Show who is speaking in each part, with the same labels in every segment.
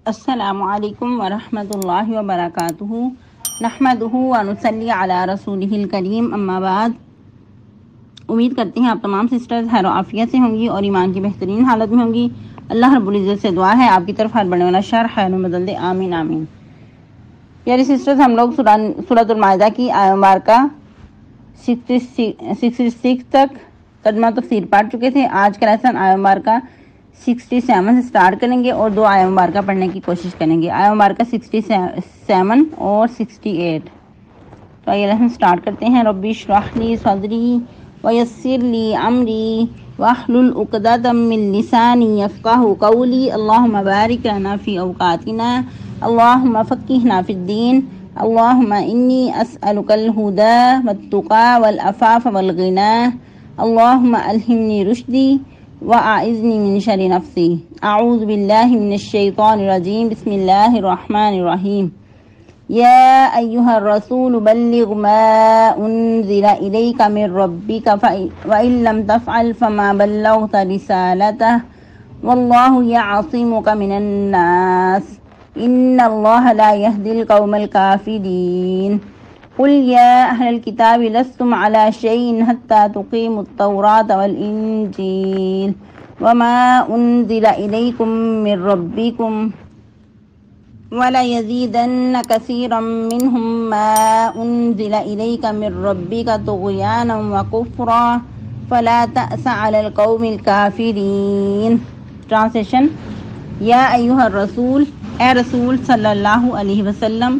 Speaker 1: السلام علیکم ورحمۃ اللہ وبرکاتہ نحمدہ ونصلی علی رسولہ الکریم اما بعد۔ امید کرتے ہیں آپ تمام سسٹرز خیر و عافیت سے ہوں گی اور ایمان کی بہترین حالت میں ہوں گی۔ اللہ رب العزت سے دعا ہے آپ کی طرف ہر بڑھنے والا شر خیر میں بدل دے، آمین آمین۔ پیاری سسٹرز، ہم لوگ سورۃ المائدہ کی آیت مبارکہ 66 تک ترجمہ تفسیر پڑھ چکے تھے۔ آج کا لیسن آیت مبارکہ 67 سے سٹارٹ کریں گے اور 2 آیت مبارکہ پڑھنے کی کوشش کریں گے، آیت مبارکہ 67 اور 68۔ تو آئیے لیسن سٹارٹ کرتے ہیں۔ ربی اشرح لی صدری ویسر لی امری واحلل عقدۃ من لسانی یفقہوا قولی۔ اللہم بارک لنا فی اوقاتنا، اللہم فقہنا فی الدین، اللہم انی اسألک الہدی والتقی والعفاف والغنی، اللہم الہمنی رشدی وأعذنی من شر نفسی۔ اعوذ باللہ من الشیطان الرجیم، بسم اللہ الرحمن الرحیم۔ یا ایہا الرسول بلغ ما انزل الیک من ربک وإن لم تفعل فما بلغت رسالتہ واللہ یعصمک من الناس ان اللہ لا یہدی القوم الکافرین۔ قل یا اہل الکتاب لستم علی شیء حتی تقیموا التوراۃ والانجیل وما انزل الیکم من ربکم وَلَيَزِيدَنَّ كَثِيرًا مِّنْهُمْ مَا أُنزِلَ إِلَيْكَ مِن رَّبِّكَ طُغْيَانًا وَكُفْرًا فَلَا تَأْسَ عَلَى الْقَوْمِ الْكَافِرِينَ۔ ٹرانسلیشن: یا ایھا الرسول، اے رسول صلی اللہ علیہ وسلم،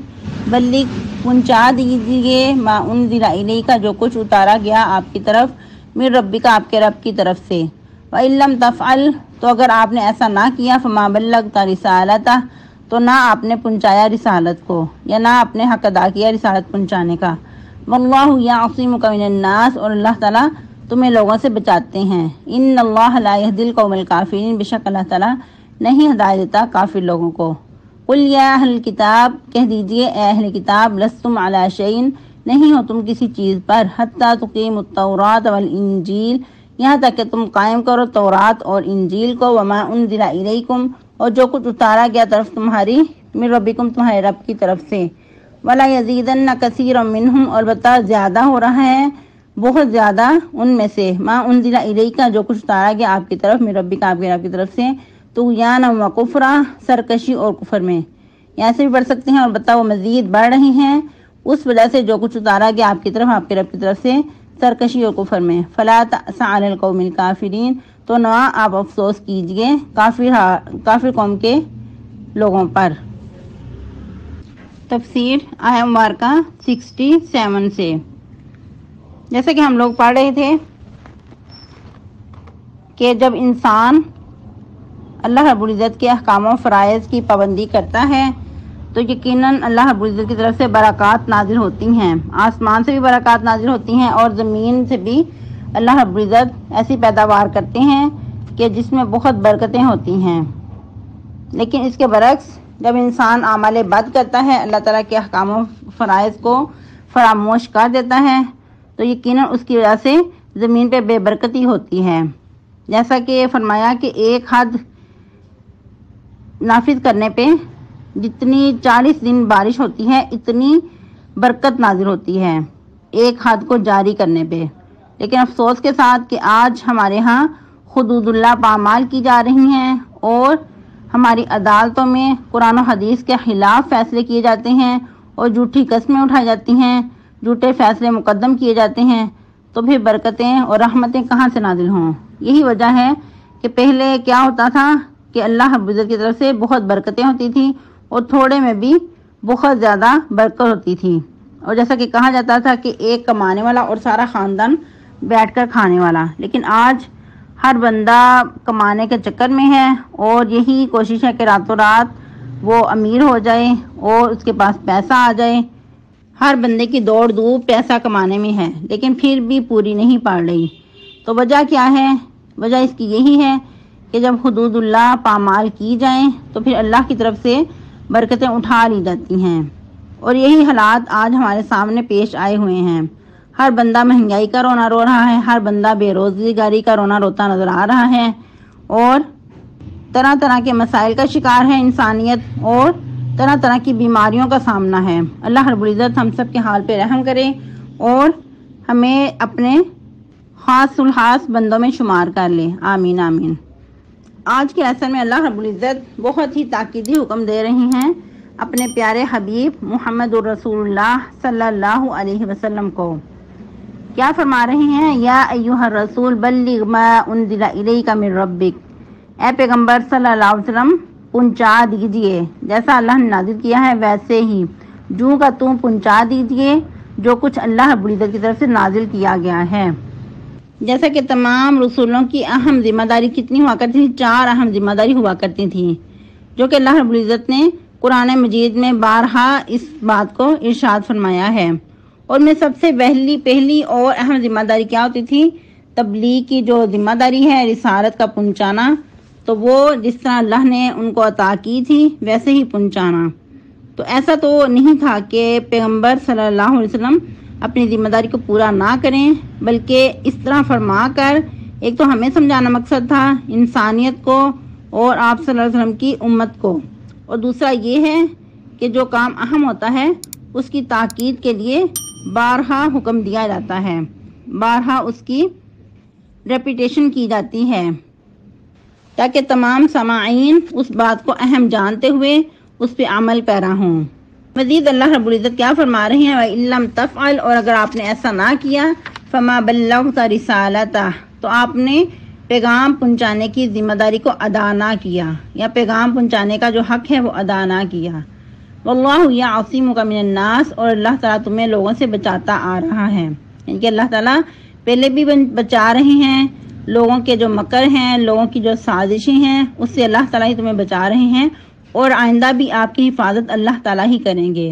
Speaker 1: بلغ پہنچا دیجیے، ما انزل الیک جو کچھ اتارا گیا آپ کی طرف، من ربک آپ کے رب کی طرف سے، وَإِن لَّم تَفْعَلْ تو اگر آپ نے ایسا نہ کیا، فما بلغت رسالتہ تو نہ آپ نے پہنچایا رسالت کو، یا نہ آپ نے حق ادا کیا رسالت پہنچانے کا۔ واللہ یعصمک من الناس اور اللہ تعالیٰ تمہیں لوگوں سے بچاتے ہیں۔ ان اللہ لا یہدی القوم الکافرین بے شک اللہ تعالیٰ نہیں ہدایت دیتا کافر لوگوں کو۔ قل یا اہل الکتاب کہہ دیجئے اے اہل کتاب، لستم علی شیء نہیں ہو تم کسی چیز پر، حتی تقیموا التوراۃ والانجیل یہاں تک کہ تم قائم کرو تورات اور انجیل کو، وما انزل الیکم اور جو کچھ اتارا گیا طرف تمہاری، من ربکم تمہارے رب کی طرف سے، ولا یزیدن کثیرا منہم اور البتہ زیادہ ہو رہا ہے بہت زیادہ ان میں سے، ما انزل الیک جو کچھ اتارا گیا آپ کی طرف، من ربک آپ کے رب کی طرف سے، طغیانا و کفرا سرکشی اور کفر میں، یہاں سے بھی پڑھ سکتے ہیں، اور البتہ وہ مزید بڑھ رہی ہیں اس وجہ سے جو کچھ اتارا گیا آپ کی طرف آپ کے رب کی طرف سے سرکشی اور کفر میں۔ فلا تأس علی القوم الکافرین تو نہ آپ افسوس کیجئے کافر قوم کے لوگوں پر۔ تفسیر آیت مبارکہ 67 سے، جیسے کہ ہم لوگ پڑھ رہے تھے کہ جب انسان اللہ رب العزت کے احکام و فرائض کی پابندی کرتا ہے تو یقیناً اللہ رب العزت کی طرف سے برکات نازل ہوتی ہیں، آسمان سے بھی برکات نازل ہوتی ہیں اور زمین سے بھی اللہ رب العزت ایسی پیداوار کرتے ہیں کہ جس میں بہت برکتیں ہوتی ہیں۔ لیکن اس کے برعکس جب انسان اعمال بد کرتا ہے، اللہ تعالیٰ کے احکام و فرائض کو فراموش کر دیتا ہے تو یقیناً اس کی وجہ سے زمین پہ بے برکتی ہوتی ہے۔ جیسا کہ فرمایا کہ ایک حد نافذ کرنے پہ جتنی 40 دن بارش ہوتی ہے اتنی برکت نازل ہوتی ہے ایک حد کو جاری کرنے پہ۔ لیکن افسوس کے ساتھ کہ آج ہمارے ہاں حدود اللہ پامال کی جا رہی ہیں اور ہماری عدالتوں میں قرآن و حدیث کے خلاف فیصلے کیے جاتے ہیں اور جھوٹی قسمیں اٹھائی جاتی ہیں، جھوٹے فیصلے مقدم کیے جاتے ہیں، تو پھر برکتیں اور رحمتیں کہاں سے نازل ہوں؟ یہی وجہ ہے کہ پہلے کیا ہوتا تھا کہ اللہ رب العزت کی طرف سے بہت برکتیں ہوتی تھیں اور تھوڑے میں بھی بہت زیادہ برکت ہوتی تھی، اور جیسا کہ کہا جاتا تھا کہ ایک کمانے والا اور سارا خاندان بیٹھ کر کھانے والا۔ لیکن آج ہر بندہ کمانے کے چکر میں ہے اور یہی کوشش ہے کہ راتوں رات وہ امیر ہو جائے اور اس کے پاس پیسہ آ جائے۔ ہر بندے کی دوڑ دھوپ پیسہ کمانے میں ہے لیکن پھر بھی پوری نہیں پڑ رہی۔ تو وجہ کیا ہے؟ وجہ اس کی یہی ہے کہ جب حدود اللہ پامال کی جائیں تو پھر اللہ کی طرف سے برکتیں اٹھا لی جاتی ہیں، اور یہی حالات آج ہمارے سامنے پیش آئے ہوئے ہیں۔ ہر بندہ مہنگائی کا رونا رو رہا ہے، ہر بندہ بے روزگاری کا رونا روتا نظر آ رہا ہے، اور طرح طرح کے مسائل کا شکار ہے انسانیت اور طرح طرح کی بیماریوں کا سامنا ہے۔ اللہ رب العزت ہم سب کے حال پہ رحم کرے اور ہمیں اپنے خاص الخاص بندوں میں شمار کر لے، آمین آمین۔ آج کے لیسن میں اللہ رب العزت بہت ہی تاکیدی حکم دے رہی ہیں اپنے پیارے حبیب محمد الرسول اللہ صلی اللہ علیہ وسلم کو۔ کیا فرما رہے ہیں؟ یا ایھا الرسول بلغ ما انزل الیک من ربک، اے پیغمبر صلی اللہ علیہ وسلم پہنچا دیجئے، جیسا اللہ نے نازل کیا ہے ویسے ہی جو کا تم پہنچا دیجئے جو کچھ اللہ رب العزت کی طرف سے نازل کیا گیا ہے۔ جیسا کہ تمام رسولوں کی اہم ذمہ داری کتنی ہوا کرتی تھی؟ 4 اہم ذمہ داری ہوا کرتی تھی، جو کہ اللہ رب العزت نے قرآن مجید میں بارہا اس بات کو ارشاد فرمایا ہے۔ اور میں سب سے پہلی اور اہم ذمہ داری کیا ہوتی تھی؟ تبلیغ کی جو ذمہ داری ہے، رسالت کا پہنچانا، تو وہ جس طرح اللہ نے ان کو عطا کی تھی ویسے ہی پہنچانا۔ تو ایسا تو نہیں تھا کہ پیغمبر صلی اللہ علیہ وسلم اپنی ذمہ داری کو پورا نہ کریں، بلکہ اس طرح فرما کر ایک تو ہمیں سمجھانا مقصد تھا انسانیت کو اور آپ صلی اللہ علیہ وسلم کی امت کو، اور دوسرا یہ ہے کہ جو کام اہم ہوتا ہے اس کی تاکید کے لیے بارہا حکم دیا جاتا ہے، بارہا اس کی ریپیٹیشن کی جاتی ہے تاکہ تمام سامعین اس بات کو اہم جانتے ہوئے اس پہ عمل پیرا ہوں۔ مزید اللہ رب العزت کیا فرما رہے ہیں؟ وَإِن لَّمْ تَفْعَلْ، اور اگر آپ نے ایسا نہ کیا، فَمَا بَلَّغْتَ رِسَالَتَهُ، تو آپ نے پیغام پہنچانے کی ذمہ داری کو ادا نہ کیا، یا پیغام پہنچانے کا جو حق ہے وہ ادا نہ کیا۔ وَاللَّهُ يَعْصِمُكَ مِنَ النَّاسِ، اور اللہ تعالیٰ تمہیں لوگوں سے بچاتا آ رہا ہے، یعنی کہ اللہ تعالیٰ پہلے بھی بچا رہے ہیں، لوگوں کے جو مکر ہیں، لوگوں کی جو سازشیں ہیں، اس سے اللہ تعالیٰ ہی تمہیں بچا رہے ہیں، اور آئندہ بھی آپ کی حفاظت اللہ تعالیٰ ہی کریں گے۔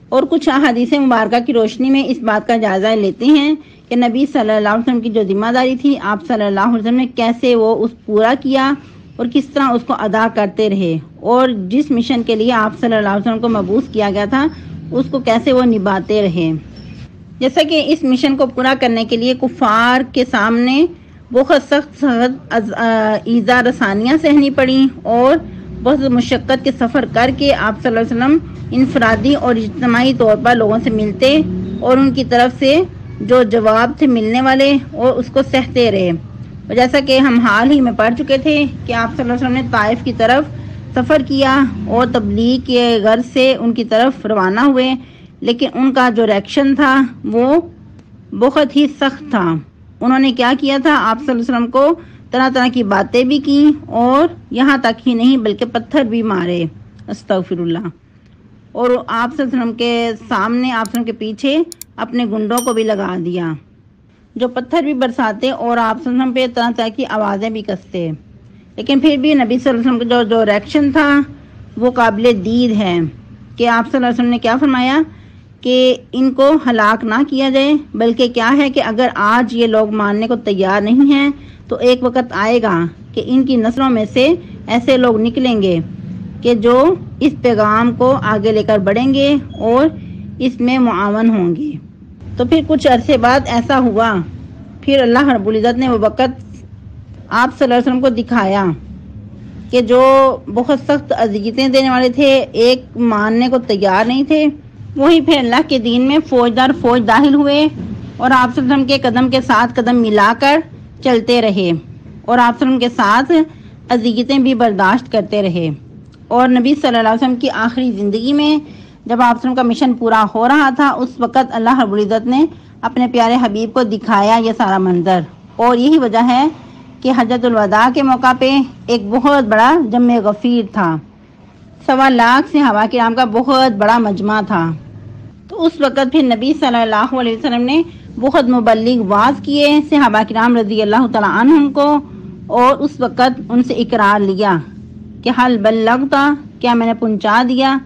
Speaker 1: اور کچھ احادیث مبارکہ کی روشنی میں اس بات کا جائزہ لیتے ہیں کہ نبی صلی اللہ علیہ وسلم کی جو ذمہ داری تھی، آپ صلی اللہ علیہ وسلم نے کیسے وہ اس پورا کیا اور کس طرح اس کو ادا کرتے رہے، اور جس مشن کے لیے آپ صلی اللہ علیہ وسلم کو مبعوث کیا گیا تھا اس کو کیسے وہ نبھاتے رہے۔ جیسا کہ اس مشن کو پورا کرنے کے لیے کفار کے سامنے بہت سخت ایذا رسانیاں سہنی پڑیں، اور بہت مشقت کے سفر کر کے آپ صلی اللہ علیہ وسلم انفرادی اور اجتماعی طور پر لوگوں سے ملتے اور ان کی طرف سے جو جواب تھے ملنے والے اور اس کو سہتے رہے۔ اور جیسا کہ ہم حال ہی میں پڑھ چکے تھے کہ آپ صلی اللہ علیہ وسلم نے طائف کی طرف سفر کیا اور تبلیغ کے غرض سے ان کی طرف روانہ ہوئے، لیکن ان کا جو ریئیکشن تھا وہ بہت ہی سخت تھا۔ انہوں نے کیا کیا تھا؟ آپ صلی اللہ علیہ وسلم کو طرح طرح کی باتیں بھی کی، اور یہاں تک ہی نہیں بلکہ پتھر بھی مارے، استغفر اللہ، اور آپ صلی اللہ علیہ وسلم کے سامنے، آپ صلی اللہ علیہ وسلم کے پیچھے اپنے گنڈوں کو بھی لگا دیا، جو پتھر بھی برساتے اور آپ صلی اللہ علیہ وسلم پہ طرح طرح کی آوازیں بھی کستے۔ لیکن پھر بھی نبی صلی اللہ علیہ وسلم کا جو ریئیکشن تھا وہ قابل دید ہے کہ آپ صلی اللہ علیہ وسلم نے کیا فرمایا کہ ان کو ہلاک نہ کیا جائے، بلکہ کیا ہے کہ اگر آج یہ لوگ ماننے کو تیار نہیں ہیں تو ایک وقت آئے گا کہ ان کی نسلوں میں سے ایسے لوگ نکلیں گے کہ جو اس پیغام کو آگے لے کر بڑھیں گے اور اس میں معاون ہوں گے۔ تو پھر کچھ عرصے بعد ایسا ہوا، پھر اللہ رب العزت نے وہ وقت آپ صلی اللہ علیہ وسلم کو دکھایا کہ جو بہت سخت اذیتیں دینے والے تھے، ایک ماننے کو تیار نہیں تھے، وہی پھر اللہ کے دین میں فوج در فوج داخل ہوئے اور آپ صلی اللہ علیہ وسلم کے قدم کے ساتھ قدم ملا کر چلتے رہے، اور آپ صلی اللہ علیہ وسلم کے ساتھ اذیتیں بھی برداشت کرتے رہے۔ اور نبی صلی اللہ علیہ وسلم کی آخری زندگی میں جب آپ صلی اللہ علیہ وسلم کا مشن پورا ہو رہا تھا، اس وقت اللہ رب العزت نے اپنے پیارے حبیب کو دکھایا یہ سارا منظر، اور یہی وجہ ہے کہ حجۃ الوداع کے موقع پہ ایک بہت بڑا جمع غفیر تھا، 1.25 لاکھ صحابہ کرام کا بہت بڑا مجمع تھا۔ تو اس وقت پھر نبی صلی اللہ علیہ وسلم نے بہت مبلغ واعظ کیے صحابہ کرام رضی اللہ تعالیٰ عنہم کو، اور اس وقت ان سے اقرار لیا کہ حل بلغتا، کیا میں نے پہنچا دیا،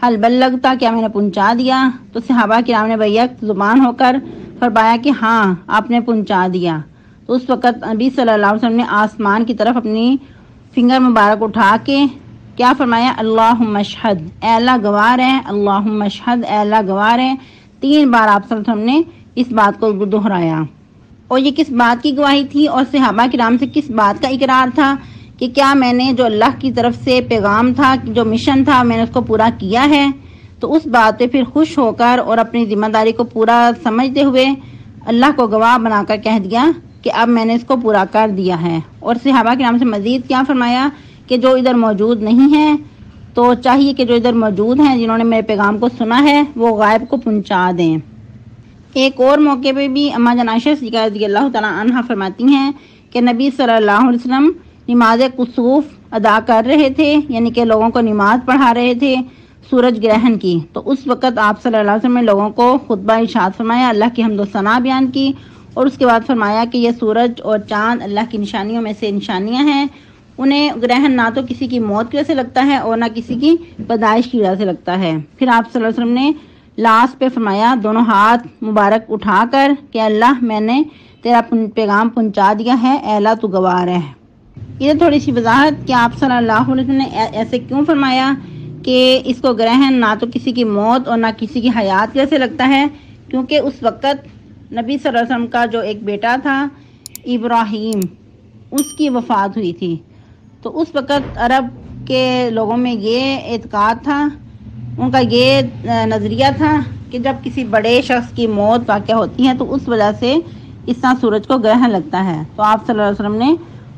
Speaker 1: حل بلغتا، کیا میں نے پہنچا دیا؟ تو صحابہ کرام نے بیک زبان ہو کر فرمایا کہ ہاں آپ نے پہنچا دیا۔ تو اس وقت نبی صلی اللہ علیہ وسلم نے آسمان کی طرف اپنی فنگر مبارک اٹھا کے کیا فرمایا؟ اللہم اشہد، اے اللہ گواہ ہے، اللہم اشہد، اے اللہ گواہ ہے۔ 3 بار آپ صلی اللہ علیہ وسلم نے اس بات کو دہرایا۔ اور یہ کس بات کی گواہی تھی اور صحابہ کرام سے کس بات کا اقرار تھا کہ کیا میں نے جو اللہ کی طرف سے پیغام تھا، جو مشن تھا، میں نے اس کو پورا کیا ہے؟ تو اس بات پہ پھر خوش ہو کر اور اپنی ذمہ داری کو پورا سمجھتے ہوئے اللہ کو گواہ بنا کر کہہ دیا کہ اب میں نے اس کو پورا کر دیا ہے۔ اور صحابہ کرام سے مزید کیا فرمایا کہ جو ادھر موجود نہیں ہیں تو چاہیے کہ جو ادھر موجود ہیں، جنہوں نے میرے پیغام کو سنا ہے، وہ غائب کو پہنچا دیں۔ ایک اور موقع پہ بھی اما جان عائشہ صدیقہ رضی اللہ تعالیٰ عنہ فرماتی ہیں کہ نبی صلی اللہ علیہ وسلم نماز کسوف ادا کر رہے تھے، یعنی کہ لوگوں کو نماز پڑھا رہے تھے سورج گرہن کی۔ تو اس وقت آپ صلی اللہ علیہ وسلم نے لوگوں کو خطبہ ارشاد فرمایا، اللہ کی حمد و ثنا بیان کی، اور اس کے بعد فرمایا کہ یہ سورج اور چاند اللہ کی نشانیوں میں سے نشانیاں ہیں، انہیں گرہن نہ تو کسی کی موت کی وجہ سے لگتا ہے اور نہ کسی کی پیدائش کی وجہ سے لگتا ہے۔ پھر آپ صلی اللہ علیہ وسلم نے لاسٹ پہ فرمایا دونوں ہاتھ مبارک اٹھا کر کہ اللہ میں نے تیرا پیغام پہنچا دیا ہے، اے اللہ تو گواہ ہے۔ یہ تھوڑی سی وضاحت کہ آپ صلی اللہ علیہ وسلم نے ایسے کیوں فرمایا کہ اس کو گرہن نہ تو کسی کی موت اور نہ کسی کی حیات کی وجہ سے لگتا ہے، کیونکہ اس وقت نبی صلی اللہ علیہ وسلم کا جو ایک بیٹا تھا ابراہیم، اس کی وفات ہوئی تھی۔ تو اس وقت عرب کے لوگوں میں یہ اعتقاد تھا، ان کا یہ نظریہ تھا کہ جب کسی بڑے شخص کی موت واقع ہوتی ہے تو اس وجہ سے اس طرح سورج کو گرہن لگتا ہے۔ تو آپ صلی اللہ علیہ وسلم نے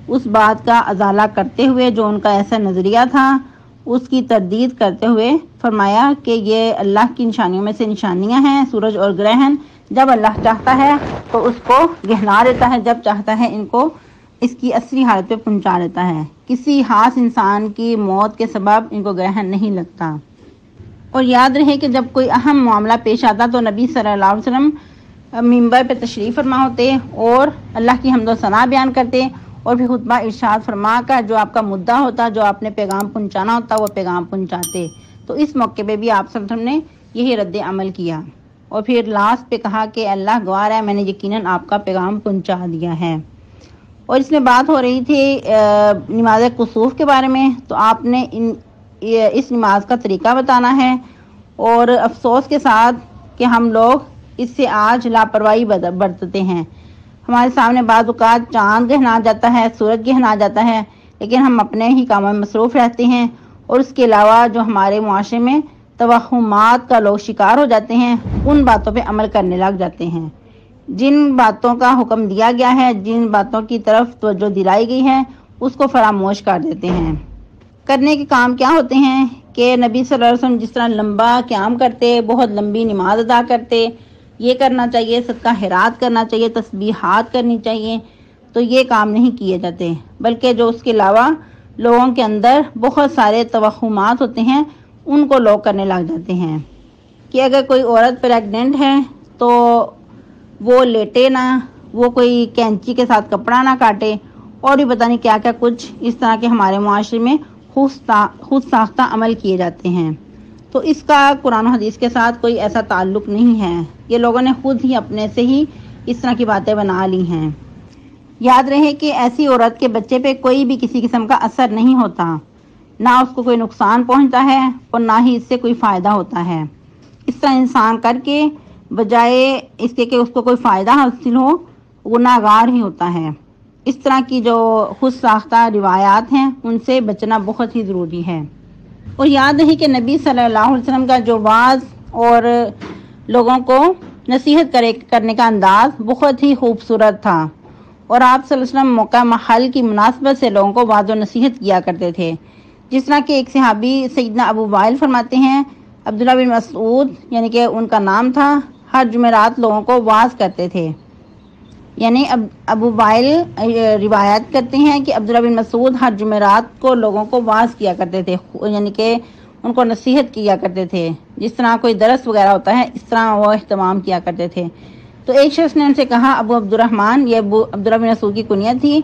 Speaker 1: اس بات کا ازالہ کرتے ہوئے، جو ان کا ایسا نظریہ تھا اس کی تردید کرتے ہوئے فرمایا کہ یہ اللہ کی نشانیوں میں سے نشانیاں ہیں سورج اور گرہن، جب اللہ چاہتا ہے تو اس کو گہنا دیتا ہے، جب چاہتا ہے ان کو اس کی اصلی حالت پہ پہنچا دیتا ہے۔ کسی خاص انسان کی موت کے سبب ان کو گرہن نہیں لگتا۔ اور یاد رہے کہ جب کوئی اہم معاملہ پیش آتا تو نبی صلی اللہ علیہ وسلم منبر پہ تشریف فرما ہوتے اور اللہ کی حمد و ثنا بیان کرتے، اور پھر خطبہ ارشاد فرما کر جو آپ کا مدعا ہوتا، جو آپ نے پیغام پہنچانا ہوتا، وہ پیغام پہنچاتے۔ تو اس موقع پہ بھی آپ صلی اللہ علیہ وسلم نے یہی رد عمل کیا، اور پھر لاسٹ پہ کہا کہ اللہ گواہ ہے، میں نے یقیناً آپ کا پیغام پہنچا دیا ہے۔ اور اس میں بات ہو رہی تھی نماز کسوف کے بارے میں، تو آپ نے اس نماز کا طریقہ بتانا ہے، اور افسوس کے ساتھ کہ ہم لوگ اس سے آج لاپرواہی برتتے ہیں۔ ہمارے سامنے بعض اوقات چاند گہنا جاتا ہے، سورج گہنا جاتا ہے، لیکن ہم اپنے ہی کاموں میں مصروف رہتے ہیں، اور اس کے علاوہ جو ہمارے معاشرے میں توہمات کا لوگ شکار ہو جاتے ہیں، ان باتوں پہ عمل کرنے لگ جاتے ہیں۔ جن باتوں کا حکم دیا گیا ہے، جن باتوں کی طرف توجہ دلائی گئی ہے، اس کو فراموش کر دیتے ہیں۔ کرنے کے کام کیا ہوتے ہیں کہ نبی صلی اللہ علیہ وسلم جس طرح لمبا قیام کرتے، بہت لمبی نماز ادا کرتے، یہ کرنا چاہیے، صدقہ خیرات کرنا چاہیے، تسبیحات کرنی چاہیے، تو یہ کام نہیں کیے جاتے، بلکہ جو اس کے علاوہ لوگوں کے اندر بہت سارے توہمات ہوتے ہیں، ان کو لوگ کرنے لگ جاتے ہیں کہ اگر کوئی عورت پریگننٹ ہے تو وہ لیٹے نہ، وہ کوئی کینچی کے ساتھ کپڑا نہ کاٹے، اور بھی پتہ نہیں کیا کیا کچھ اس طرح کے ہمارے معاشرے میں خود ساختہ عمل کیے جاتے ہیں۔ تو اس کا قرآن و حدیث کے ساتھ کوئی ایسا تعلق نہیں ہے، یہ لوگوں نے خود ہی اپنے سے ہی اس طرح کی باتیں بنا لی ہیں۔ یاد رہے کہ ایسی عورت کے بچے پہ کوئی بھی کسی قسم کا اثر نہیں ہوتا، نہ اس کو کوئی نقصان پہنچتا ہے اور نہ ہی اس سے کوئی فائدہ ہوتا ہے۔ اس طرح انسان کر کے بجائے اس کے کہ اس کو کوئی فائدہ حاصل ہو، گناہ گار ہی ہوتا ہے۔ اس طرح کی جو خود ساختہ روایات ہیں ان سے بچنا بہت ہی ضروری ہے۔ اور یاد رہے کہ نبی صلی اللہ علیہ وسلم کا جو واعظ اور لوگوں کو نصیحت کرنے کا انداز بہت ہی خوبصورت تھا، اور آپ صلی اللہ علیہ وسلم موقع محل کی مناسبت سے لوگوں کو واعظ و نصیحت کیا کرتے تھے۔ جس طرح کہ ایک صحابی سیدنا ابو وائل فرماتے ہیں، عبداللہ بن مسعود یعنی کہ ان کا نام تھا، ہر جمعرات لوگوں کو واعظ کرتے تھے۔ یعنی ابو وائل روایت کرتے ہیں کہ عبداللہ بن مسعود ہر جمعرات کو لوگوں کو واعظ کیا کرتے تھے، یعنی کہ ان کو نصیحت کیا کرتے تھے، جس طرح کوئی درس وغیرہ ہوتا ہے اس طرح وہ اہتمام کیا کرتے تھے۔ تو ایک شخص نے ان سے کہا، ابو عبد الرحمن، یہ ابو عبداللہ بن مسعود کی کنیت تھی،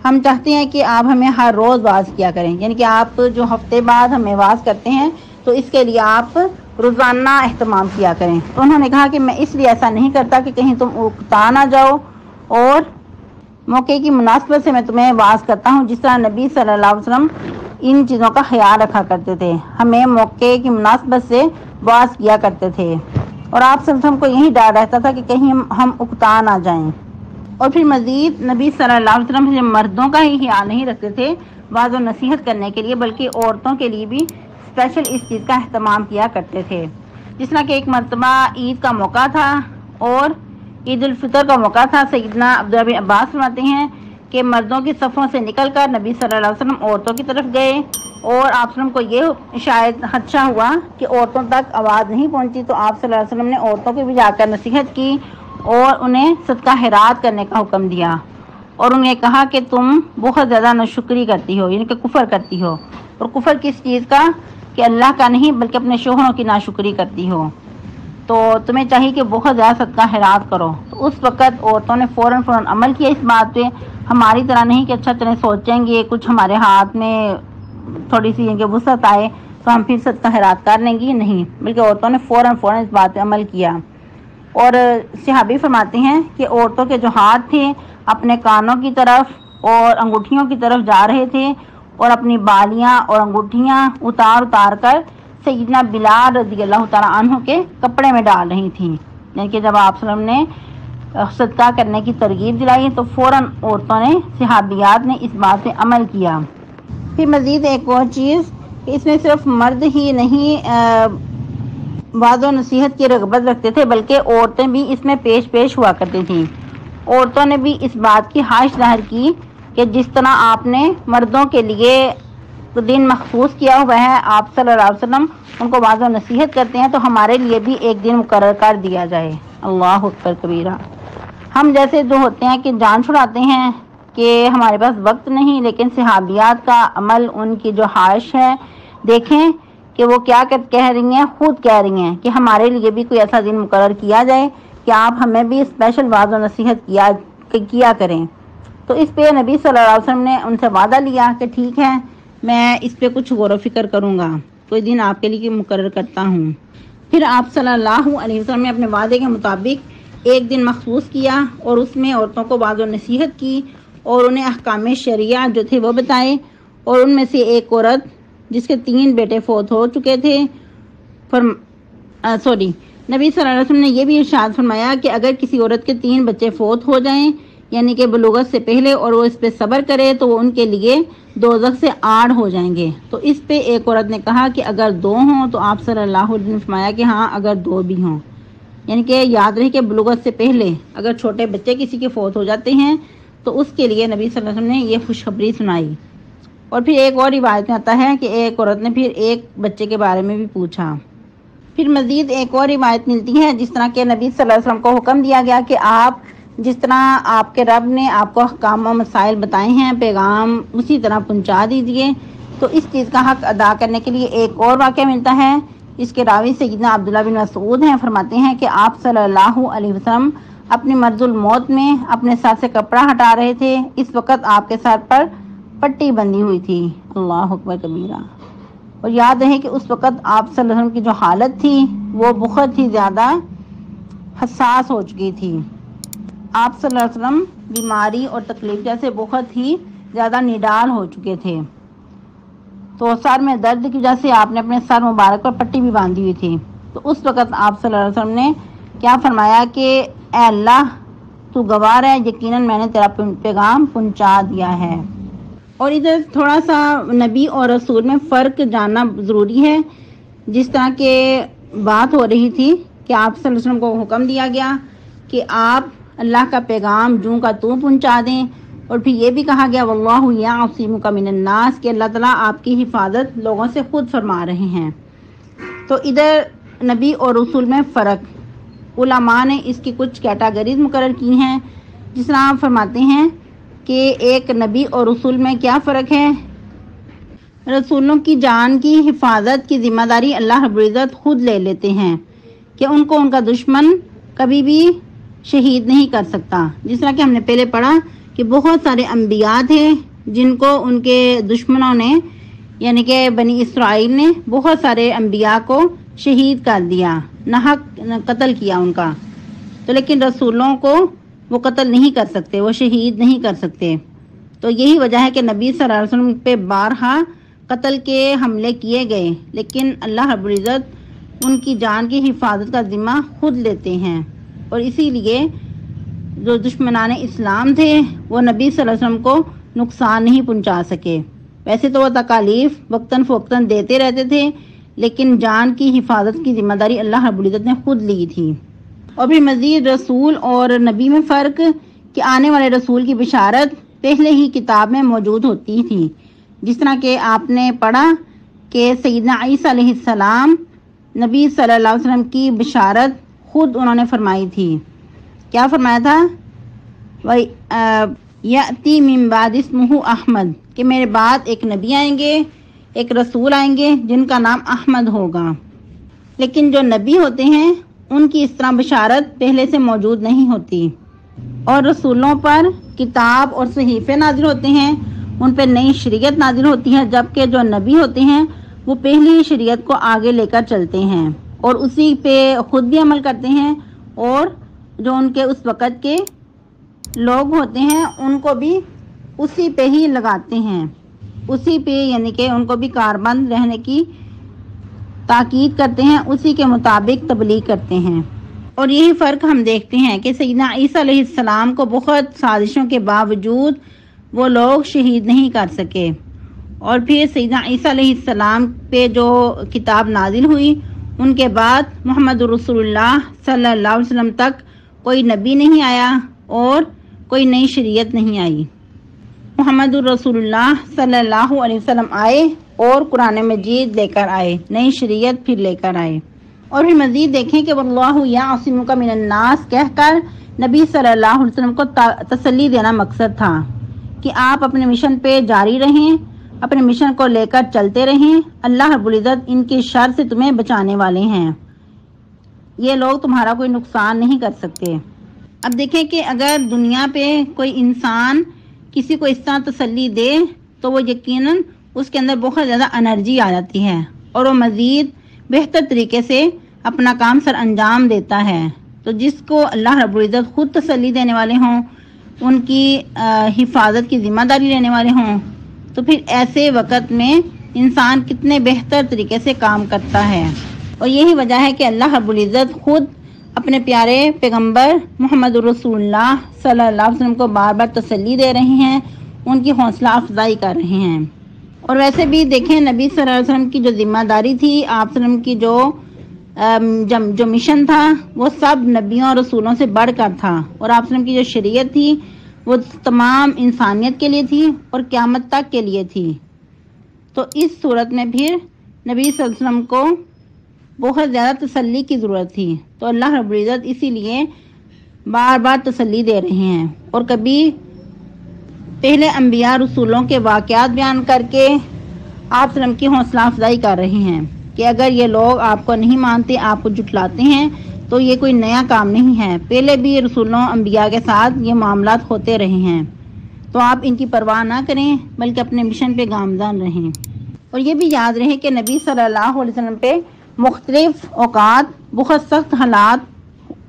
Speaker 1: ہم چاہتے ہیں کہ آپ ہمیں ہر روز واعظ کیا کریں، یعنی کہ آپ جو ہفتے بعد ہمیں واعظ کرتے ہیں تو اس کے لیے آپ روزانہ اہتمام کیا کریں۔ تو انہوں نے کہا کہ میں اس لیے ایسا نہیں کرتا کہ کہیں تم اکتا نہ جاؤ، اور موقع کی مناسبت سے میں تمہیں واعظ کرتا ہوں، جس طرح نبی صلی اللہ علیہ وسلم ان چیزوں کا خیال رکھا کرتے تھے، ہمیں موقع کی مناسبت سے واعظ کیا کرتے تھے، اور آپ صلی اللہ علیہ وسلم کو یہی ڈر رہتا تھا کہ کہیں ہم اکتا نہ جائیں۔ اور پھر مزید نبی صلی اللہ علیہ وسلم مردوں کا ہی خیال نہیں رکھتے تھے واضح و نصیحت کرنے کے لیے بلکہ عورتوں کے لیے بھی اسپیشل اس چیز کا اہتمام کیا کرتے تھے. جس طرح کہ ایک مرتبہ عید کا موقع تھا اور عید الفطر کا موقع تھا. سیدنا عبداللہ بن عباس فرماتے ہیں کہ مردوں کی صفوں سے نکل کر نبی صلی اللہ علیہ وسلم عورتوں کی طرف گئے اور آپ صلی اللہ علیہ وسلم کو یہ شاید خدشہ ہوا کہ عورتوں تک آواز نہیں پہنچی تو آپ صلی اللہ علیہ وسلم نے عورتوں کو بھی جا کر نصیحت کی اور انہیں صدقہ خیرات کرنے کا حکم دیا اور انہیں کہا کہ تم بہت زیادہ ناشکری کرتی ہو، یعنی کہ کفر کرتی ہو. اور کفر کس چیز کا؟ کہ اللہ کا نہیں بلکہ اپنے شوہروں کی ناشکری کرتی ہو. تو تمہیں چاہیے کہ بہت زیادہ صدقہ خیرات کرو. تو اس وقت عورتوں نے فوراً عمل کیا اس بات پہ. ہماری طرح نہیں کہ اچھا چلیں سوچیں گے کچھ ہمارے ہاتھ میں تھوڑی سی کہ وسعت آئے تو ہم پھر صدقہ خیرات کر لیں گے، نہیں، بلکہ عورتوں نے فوراً اس بات پہ عمل کیا. اور صحابی فرماتے ہیں کہ عورتوں کے جو ہاتھ تھے اپنے کانوں کی طرف اور انگوٹھیوں کی طرف جا رہے تھے اور اپنی بالیاں اور انگوٹھیاں اتار کر سیدنا بلال رضی اللہ تعالیٰ عنہ کے کپڑے میں ڈال رہی تھیں. یعنی کہ جب آپ صلی اللہ علیہ وسلم نے صدقہ کرنے کی ترغیب دلائی تو فوراً عورتوں نے، صحابیات نے اس بات پہ عمل کیا. پھر مزید ایک اور چیز کہ اس میں صرف مرد ہی نہیں واضح و نصیحت کی رغبت رکھتے تھے بلکہ عورتیں بھی اس میں پیش ہوا کرتی تھیں. عورتوں نے بھی اس بات کی خواہش ظاہر کی کہ جس طرح آپ نے مردوں کے لیے دن مخصوص کیا ہوا ہے، آپ صلی اللہ علیہ وسلم ان کو واضح و نصیحت کرتے ہیں، تو ہمارے لیے بھی ایک دن مقرر کر دیا جائے. اللہ اکبر کبیرہ. ہم جیسے جو ہوتے ہیں کہ جان چھڑاتے ہیں کہ ہمارے پاس وقت نہیں، لیکن صحابیات کا عمل، ان کی جو خواہش ہے، دیکھیں کہ وہ کیا کہہ رہی ہیں، خود کہہ رہی ہیں کہ ہمارے لیے بھی کوئی ایسا دن مقرر کیا جائے کہ آپ ہمیں بھی اسپیشل واضح و نصیحت کیا کریں. تو اس پہ نبی صلی اللہ علیہ وسلم نے ان سے وعدہ لیا کہ ٹھیک ہے، میں اس پہ کچھ غور و فکر کروں گا، کوئی دن آپ کے لیے مقرر کرتا ہوں. پھر آپ صلی اللہ علیہ وسلم نے اپنے وعدے کے مطابق ایک دن مخصوص کیا اور اس میں عورتوں کو واضح و نصیحت کی اور انہیں احکام شریعہ جو تھے وہ بتائے. اور ان میں سے ایک عورت جس کے 3 بیٹے فوت ہو چکے تھے، نبی صلی اللہ علیہ وسلم نے یہ بھی ارشاد فرمایا کہ اگر کسی عورت کے 3 بچے فوت ہو جائیں یعنی کہ بلوغت سے پہلے اور وہ اس پہ صبر کرے تو وہ ان کے لیے دوزخ سے آڑ ہو جائیں گے. تو اس پہ ایک عورت نے کہا کہ اگر 2 ہوں، تو آپ صلی اللہ علیہ وسلم نے فرمایا کہ ہاں اگر 2 بھی ہوں. یعنی کہ یاد رہے کہ بلوغت سے پہلے اگر چھوٹے بچے کسی کے فوت ہو جاتے ہیں تو اس کے لیے نبی صلی اللہ علیہ وسلم نے یہ خوشخبری سنائی. اور پھر ایک اور روایت میں آتا ہے کہ ایک عورت نے پھر ایک بچے کے بارے میں بھی پوچھا. پھر مزید ایک اور روایت ملتی ہے جس طرح کہ نبی صلی اللہ علیہ وسلم کو حکم دیا گیا کہ آپ جس طرح آپ کے رب نے آپ کو احکام و مسائل بتائے ہیں، پیغام اسی طرح پہنچا دیجیے. تو اس چیز کا حق ادا کرنے کے لیے ایک اور واقعہ ملتا ہے. اس کے راوی سیدنا عبداللہ بن مسعود ہیں، فرماتے ہیں کہ آپ صلی اللہ علیہ وسلم اپنے مرض الموت میں اپنے سر سے کپڑا ہٹا رہے تھے. اس وقت آپ کے سر پر پٹی بندھی ہوئی تھی. اللہ اکبر کبیرہ. اور یاد رہے کہ اس وقت آپ صلی اللہ علیہ وسلم کی جو حالت تھی وہ بہت ہی زیادہ حساس ہو چکی تھی. آپ صلی اللہ علیہ وسلم بیماری اور تکلیف جیسے بہت ہی زیادہ نڈال ہو چکے تھے. تو سر میں درد کی وجہ سے آپ نے اپنے سر مبارک پر پٹی بھی باندھی ہوئی تھی. تو اس وقت آپ صلی اللہ علیہ وسلم نے کیا فرمایا کہ اے اللہ تو گواہ ہے، یقیناً میں نے تیرا پیغام پہنچا دیا ہے. اور ادھر تھوڑا سا نبی اور رسول میں فرق جاننا ضروری ہے. جس طرح کہ بات ہو رہی تھی کہ آپ صلی اللہ علیہ وسلم کو حکم دیا گیا کہ آپ اللہ کا پیغام جوں کا توں پہنچا دیں، اور پھر یہ بھی کہا گیا واللہ یعصمک من الناس کہ اللہ تعالیٰ آپ کی حفاظت لوگوں سے خود فرما رہے ہیں. تو ادھر نبی اور رسول میں فرق، علماء نے اس کی کچھ کیٹاگریز مقرر کی ہیں. جس طرح آپ فرماتے ہیں کہ ایک نبی اور رسول میں کیا فرق ہے. رسولوں کی جان کی حفاظت کی ذمہ داری اللہ رب العزت خود لے لیتے ہیں کہ ان کو ان کا دشمن کبھی بھی شہید نہیں کر سکتا. جس طرح کہ ہم نے پہلے پڑھا کہ بہت سارے انبیاء تھے جن کو ان کے دشمنوں نے یعنی کہ بنی اسرائیل نے بہت سارے انبیاء کو شہید کر دیا، ناحق قتل کیا ان کا. تو لیکن رسولوں کو وہ قتل نہیں کر سکتے، وہ شہید نہیں کر سکتے. تو یہی وجہ ہے کہ نبی صلی اللہ علیہ وسلم پہ بارہا قتل کے حملے کیے گئے، لیکن اللہ رب العزت ان کی جان کی حفاظت کا ذمہ خود لیتے ہیں. اور اسی لیے جو دشمنان اسلام تھے وہ نبی صلی اللہ علیہ وسلم کو نقصان نہیں پہنچا سکے، ویسے تو وہ تکالیف وقتاً فوقتاً دیتے رہتے تھے، لیکن جان کی حفاظت کی ذمہ داری اللہ رب العزت نے خود لی تھی۔ اور پھر مزید رسول اور نبی میں فرق کہ آنے والے رسول کی بشارت پہلے ہی کتاب میں موجود ہوتی تھی، جس طرح کہ آپ نے پڑھا کہ سیدنا عیسیٰ علیہ السلام نبی صلی اللہ علیہ وسلم کی بشارت خود انہوں نے فرمائی تھی۔ کیا فرمایا تھا؟ یأتی من بعد اسمہ احمد، کہ میرے بعد ایک نبی آئیں گے، ایک رسول آئیں گے جن کا نام احمد ہوگا۔ لیکن جو نبی ہوتے ہیں ان کی اس طرح بشارت پہلے سے موجود نہیں ہوتی، اور رسولوں پر کتاب اور صحیفے نازل ہوتے ہیں، ان پہ نئی شریعت نازل ہوتی ہے، جبکہ جو نبی ہوتے ہیں وہ پہلی شریعت کو آگے لے کر چلتے ہیں اور اسی پہ خود بھی عمل کرتے ہیں، اور جو ان کے اس وقت کے لوگ ہوتے ہیں ان کو بھی اسی پہ ہی لگاتے ہیں، اسی پہ یعنی کہ ان کو بھی کاربند رہنے کی تاکید کرتے ہیں، اسی کے مطابق تبلیغ کرتے ہیں۔ اور یہی فرق ہم دیکھتے ہیں کہ سیدنا عیسیٰ علیہ السلام کو بہت سازشوں کے باوجود وہ لوگ شہید نہیں کر سکے، اور پھر سیدنا عیسیٰ علیہ السلام پہ جو کتاب نازل ہوئی ان کے بعد محمد رسول اللہ صلی اللہ علیہ وسلم تک کوئی نبی نہیں آیا اور کوئی نئی شریعت نہیں آئی۔ محمد رسول اللہ صلی اللہ علیہ وسلم آئے اور قرآن مجید لے کر آئے، نئی شریعت پھر لے کر آئے۔ اور پھر مزید دیکھیں کہ واللہ یعصمک من الناس کہہ کر نبی صلی اللہ علیہ وسلم کو تسلی دینا مقصد تھا کہ آپ اپنے مشن پہ جاری رہیں، اپنے مشن کو لے کر چلتے رہیں، اللہ رب العزت ان کے شر سے تمہیں بچانے والے ہیں، یہ لوگ تمہارا کوئی نقصان نہیں کر سکتے۔ اب دیکھیں کہ اگر دنیا پہ کوئی انسان کسی کو اس طرح تسلی دے تو وہ یقیناً اس کے اندر بہت زیادہ انرجی آ جاتی ہے اور وہ مزید بہتر طریقے سے اپنا کام سر انجام دیتا ہے۔ تو جس کو اللہ رب العزت خود تسلی دینے والے ہوں، ان کی حفاظت کی ذمہ داری لینے والے ہوں، تو پھر ایسے وقت میں انسان کتنے بہتر طریقے سے کام کرتا ہے۔ اور یہی وجہ ہے کہ اللہ رب العزت خود اپنے پیارے پیغمبر محمد رسول اللہ صلی اللہ علیہ وسلم کو بار بار تسلی دے رہے ہیں، ان کی حوصلہ افزائی کر رہے ہیں۔ اور ویسے بھی دیکھیں نبی صلی اللہ علیہ وسلم کی جو ذمہ داری تھی، آپ صلی اللہ علیہ وسلم کی جو مشن تھا وہ سب نبیوں اور رسولوں سے بڑھ کر تھا، اور آپ صلی اللہ علیہ وسلم کی جو شریعت تھی وہ تمام انسانیت کے لیے تھی اور قیامت تک کے لیے تھی۔ تو اس صورت میں پھر نبی صلی اللہ علیہ وسلم کو بہت زیادہ تسلی کی ضرورت تھی، تو اللہ رب العزت اسی لیے بار بار تسلی دے رہے ہیں، اور کبھی پہلے انبیاء رسولوں کے واقعات بیان کر کے آپ صلی اللہ علیہ وسلم کی حوصلہ افزائی کر رہے ہیں کہ اگر یہ لوگ آپ کو نہیں مانتے، آپ کو جھٹلاتے ہیں، تو یہ کوئی نیا کام نہیں ہے، پہلے بھی رسولوں انبیاء کے ساتھ یہ معاملات ہوتے رہے ہیں، تو آپ ان کی پرواہ نہ کریں بلکہ اپنے مشن پہ گامزن رہیں۔ اور یہ بھی یاد رہے کہ نبی صلی اللہ علیہ وسلم پہ مختلف اوقات بہت سخت حالات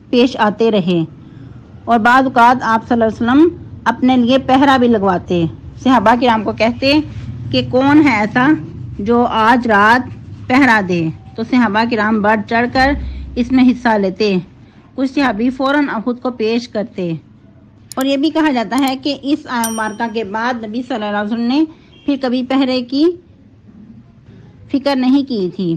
Speaker 1: پیش آتے رہے، اور بعض اوقات آپ صلی اللہ علیہ وسلم اپنے لیے پہرا بھی لگواتے، صحابہ کرام کو کہتے کہ کون ہے ایسا جو آج رات پہرا دے، تو صحابہ کرام بڑھ چڑھ کر اس میں حصہ لیتے، کچھ صحابی فوراً خود کو پیش کرتے۔ اور یہ بھی کہا جاتا ہے کہ اس آیت مبارکہ کے بعد نبی صلی اللہ علیہ وسلم نے پھر کبھی پہرے کی فکر نہیں کی تھی۔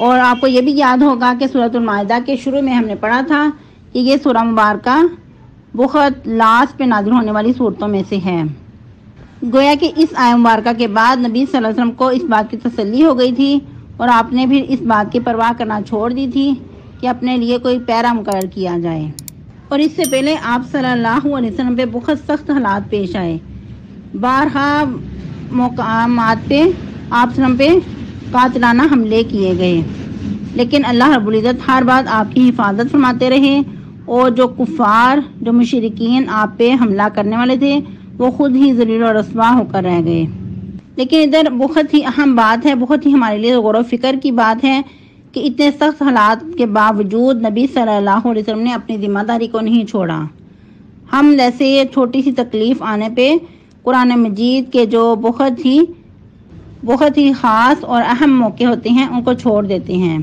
Speaker 1: اور آپ کو یہ بھی یاد ہوگا کہ سورۃ المائدہ کے شروع میں ہم نے پڑھا تھا کہ یہ سورہ مبارکہ بہت لاسٹ پہ نازل ہونے والی صورتوں میں سے ہے، گویا کہ اس آیت مبارکہ کے بعد نبی صلی اللہ علیہ وسلم کو اس بات کی تسلی ہو گئی تھی، اور آپ نے پھر اس بات کی پرواہ کرنا چھوڑ دی تھی کہ اپنے لیے کوئی پیرا مقرر کیا جائے۔ اور اس سے پہلے آپ صلی اللہ علیہ وسلم پہ بہت سخت حالات پیش آئے، بارہا مقامات پہ آپ صلی اللہ علیہ وسلم پہ قاتلانہ حملے کیے گئے، لیکن اللہ رب العزت ہر بات آپ کی حفاظت فرماتے رہے، اور جو کفار جو مشرکین آپ پہ حملہ کرنے والے تھے وہ خود ہی ذلیل و رسوا ہو کر رہ گئے۔ لیکن ادھر بہت ہی اہم بات ہے، بہت ہی ہمارے لیے غور و فکر کی بات ہے کہ اتنے سخت حالات کے باوجود نبی صلی اللہ علیہ وسلم نے اپنی ذمہ داری کو نہیں چھوڑا۔ ہم جیسے یہ چھوٹی سی تکلیف آنے پہ قرآن مجید کے جو بہت ہی خاص اور اہم موقع ہوتے ہیں ان کو چھوڑ دیتے ہیں،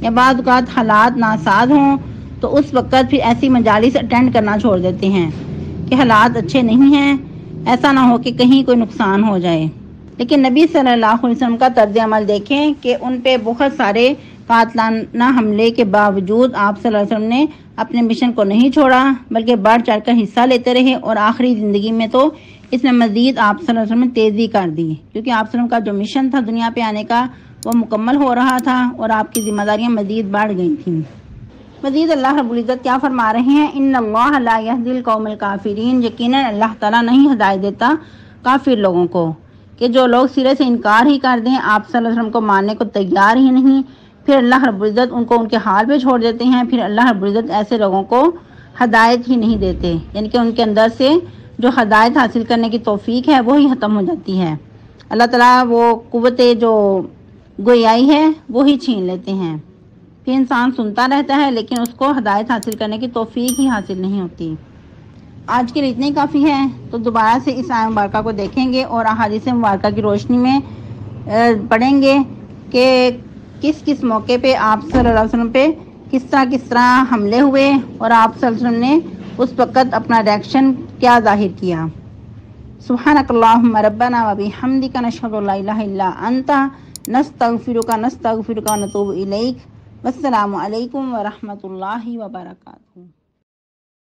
Speaker 1: یا بعض اوقات حالات ناساز ہوں تو اس وقت پھر ایسی مجالس اٹینڈ کرنا چھوڑ دیتے ہیں کہ حالات اچھے نہیں ہیں، ایسا نہ ہو کہ کہیں کوئی نقصان ہو جائے۔ لیکن نبی صلی اللہ علیہ وسلم کا طرز عمل دیکھیں کہ ان پہ بہت سارے قاتلانہ حملے کے باوجود آپ صلی اللہ علیہ وسلم نے اپنے مشن کو نہیں چھوڑا، بلکہ بڑھ چڑھ کر حصہ لیتے رہے، اور آخری زندگی میں تو اس میں مزید آپ صلی اللہ علیہ وسلم نے تیزی کر دی، کیونکہ آپ صلی اللہ علیہ وسلم کا جو مشن تھا دنیا پہ آنے کا وہ مکمل ہو رہا تھا اور آپ کی ذمہ داریاں مزید بڑھ گئی تھیں۔ مزید اللہ رب العزت کیا فرما رہے ہیں؟ ان اللہ لا یہدی القوم الکافرین، یقیناً اللہ تعالیٰ نہیں ہدایت دیتا کافر لوگوں کو، کہ جو لوگ سرے سے انکار ہی کر دیں، آپ صلی اللہ علیہ وسلم کو ماننے کو تیار ہی نہیں، پھر اللہ رب العزت ان کو ان کے حال پہ چھوڑ دیتے ہیں، پھر اللہ رب العزت ایسے لوگوں کو ہدایت ہی نہیں دیتے، یعنی کہ ان کے اندر سے جو ہدایت حاصل کرنے کی توفیق ہے وہی ختم ہو جاتی ہے۔ اللہ تعالیٰ وہ قوت جو گویائی ہے وہی چھین لیتے ہیں، پھر انسان سنتا رہتا ہے لیکن اس کو ہدایت حاصل کرنے کی توفیق ہی حاصل نہیں ہوتی۔ آج کے لیے اتنا ہی کافی ہے، تو دوبارہ سے اس آیت مبارکہ کو دیکھیں گے اور احادیث مبارکہ کی روشنی میں پڑھیں گے کہ کس کس موقع پہ آپ صلی اللہ علیہ وسلم پہ کس طرح حملے ہوئے اور آپ صلی اللہ علیہ وسلم نے اس وقت اپنا ریئیکشن کیا ظاہر کیا۔ سبحانک اللہم ربنا و بحمدک نشہد ان لا الہ الا انت نستغفرک ونتوب الیک۔ والسلام علیکم ورحمۃ اللہ وبرکاتہ۔